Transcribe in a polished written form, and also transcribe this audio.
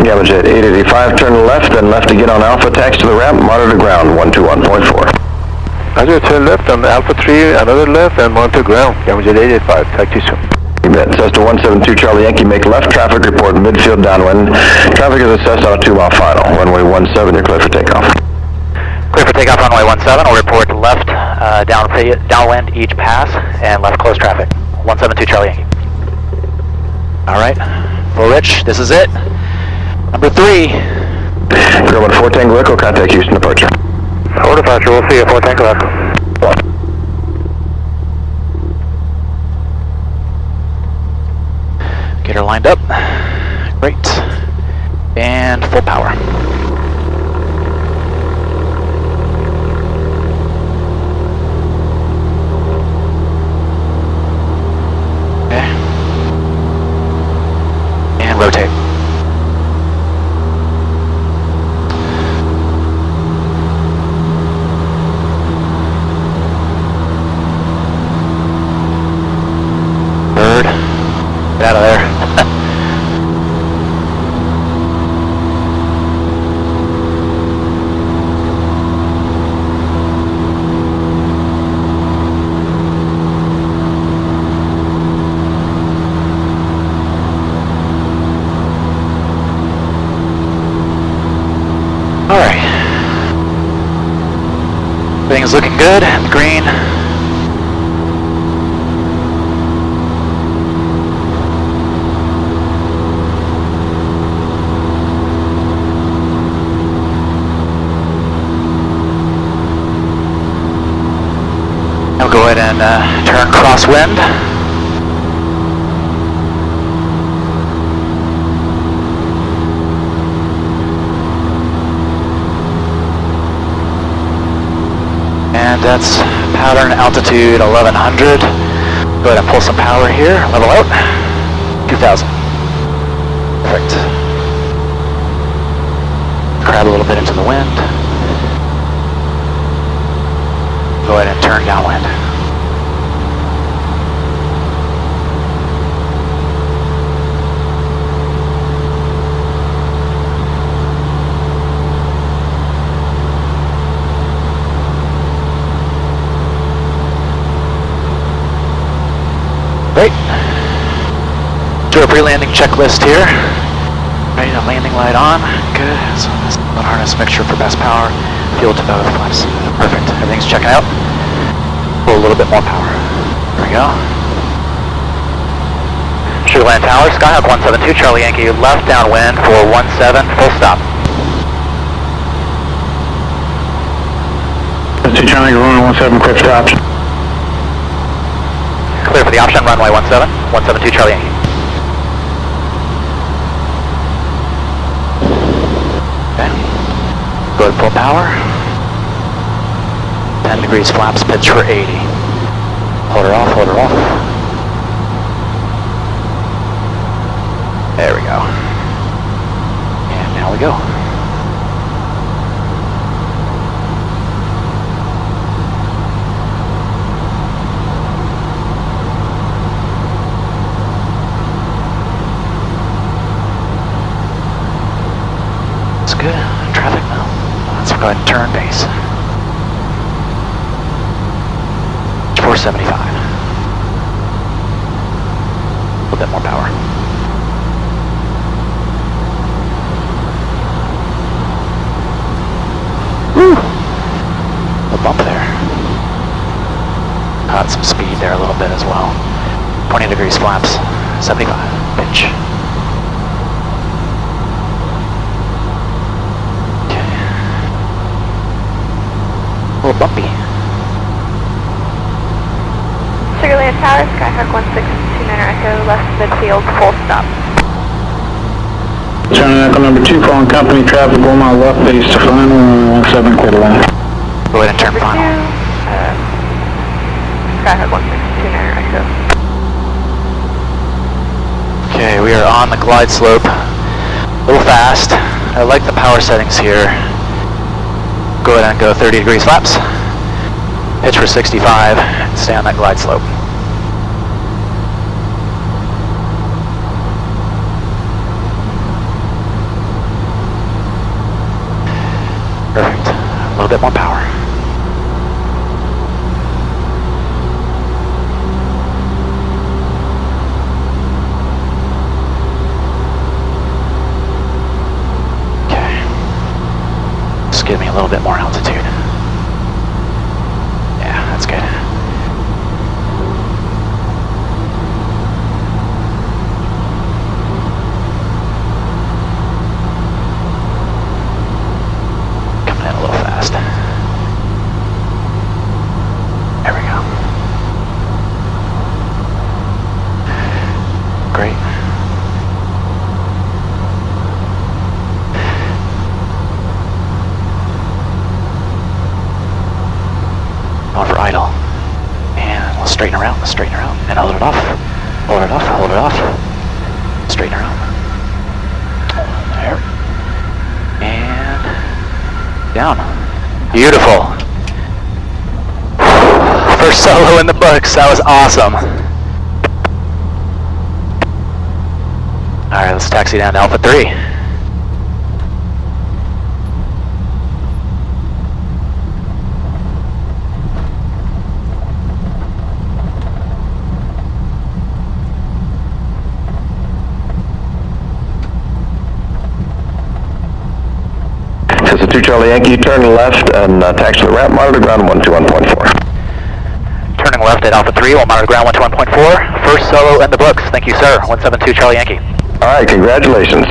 Gamma Jet 885, turn left, then left to get on Alpha, taxi to the ramp, monitor ground, 121.4. Roger, turn left on Alpha 3, another left, and monitor ground, Gamma Jet 885, taxi soon. You bet. Cessna 172 Charlie Yankee, make left, traffic report midfield downwind. Traffic is assessed on a 2-mile final. Runway 17, you're clear for takeoff. Clear for takeoff, runway 17, I'll report left, downwind each pass, and left close traffic. 172 Charlie Yankee. Alright, full Rich, this is it. Number 3. Girl 4 Tango Echo, contact Houston departure. 4 departure, we'll see you, 4 Tango Echo. Get her lined up. Great. And full power. Okay. And rotate. Bird. Get out of there. Alright. Everything's looking good. Green. I'll go ahead and turn crosswind. And that's pattern altitude 1100. Go ahead and pull some power here, level out. 2000. Perfect. Crab a little bit into the wind. Go ahead and turn downwind. Great. Do a pre-landing checklist here. Ready to landing light on. Good. So this harness mixture for best power. Fuel to both flaps. Perfect. Everything's checking out. Pull a little bit more power. There we go. Sugarland Tower, Skyhawk 172, Charlie Yankee, left downwind for 17, full stop. 2 Charlie, runway 17, quick stop. Clear for the option, runway 17, 172 Charlie Yankee. Okay. Go to full power. 10 degrees flaps, pitch for 80. Hold her off, hold her off. There we go. And now we go. That's good. Traffic now. Let's go ahead and turn base. 475. A little bit more power. Woo! A bump there. Caught some speed there a little bit as well. 20 degrees flaps. 75. Pitch. Okay. A little bumpy. Sugarland Tower, Skyhawk 1629 Echo, left midfield, full stop. Turning Echo number 2, following company traffic, 1 mile left base to final, 17, clear to land. Go ahead and turn final. Skyhawk 1629 Echo. Okay, we are on the glide slope. A little fast. I like the power settings here. Go ahead and go 30 degrees flaps. Pitch for 65, and stay on that glide slope. bit more power. Okay. Just give me a little bit more altitude. Yeah, that's good. Coming in a little fast. There we go. Great. Going for idle. And let's straighten her out, and hold it off. Hold it off, hold it off. Straighten her out. There. And down. Beautiful. First solo in the books, that was awesome. Alright, let's taxi down to Alpha 3. Cessna 2 Charlie Yankee, turn left and taxi to the ramp, monitor ground 121.4. Turning left at Alpha 3, we'll monitor ground 121.4. First solo in the books, thank you sir, 172 Charlie Yankee. Alright, congratulations.